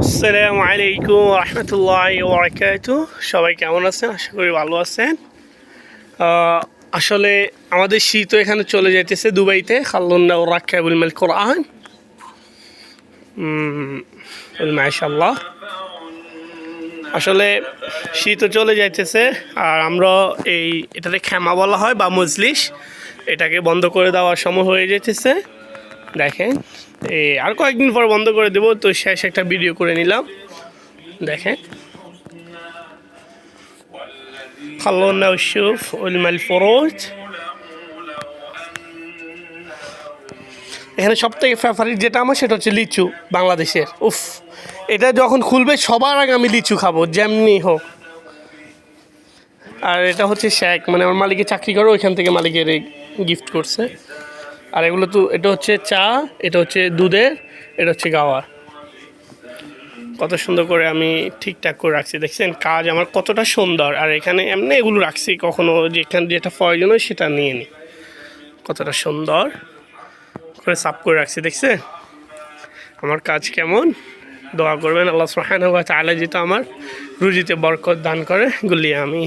আসসালামু আলাইকুম রহমতুল্লাহি ওয়া বারাকাতুহু। সবাই কেমন আছেন? আশা করি ভালো আছেন। আসলে আমাদের শীত এখানে চলে যাইতেছে দুবাইতে। খাল্লুন্না ও রাক্কাবুল মাল কোরআন মাশাআল্লাহ। আসলে শীতও চলে যাইতেছে আর আমরা এটাকে ক্ষমা বলা হয় বা মজলিস, এটাকে বন্ধ করে দেওয়ার সময় হয়ে যেতেছে। দেখেন আর কয়েকদিন পর বন্ধ করে দেবো, তো শেষ একটা ভিডিও করে নিলাম। দেখেন খাল্লুন্না উশুফ উলমাল ফরোজ। এখানে সব থেকে ফেভারিট যেটা আমার সেটা হচ্ছে লিচু বাংলাদেশের। এটা যখন খুলবে সবার আগে আমি লিচু খাবো যেমনি হোক। আর এটা হচ্ছে শেক, মানে আমার মালিকের চাকরি করে, ওইখান থেকে মালিকের এই গিফট করছে। আর এগুলো তো এটা হচ্ছে চা, এটা হচ্ছে দুধের, এটা হচ্ছে গাওয়া। কত সুন্দর করে আমি ঠিকঠাক করে রাখছি, দেখছেন কাজ আমার কতটা সুন্দর। আর এখানে এমনি এগুলো রাখছি, কখনো যেখানে যেটা প্রয়োজন হয় সেটা নিয়ে নিই। কতটা সুন্দর করে সাফ করে রাখছি, দেখছেন আমার কাজ কেমন। দোয়া করবেন আল্লাহ সুবহানাহু ওয়া তাআলা যেটা আমার রুজিতে বরকত দান করে। গুলি আমি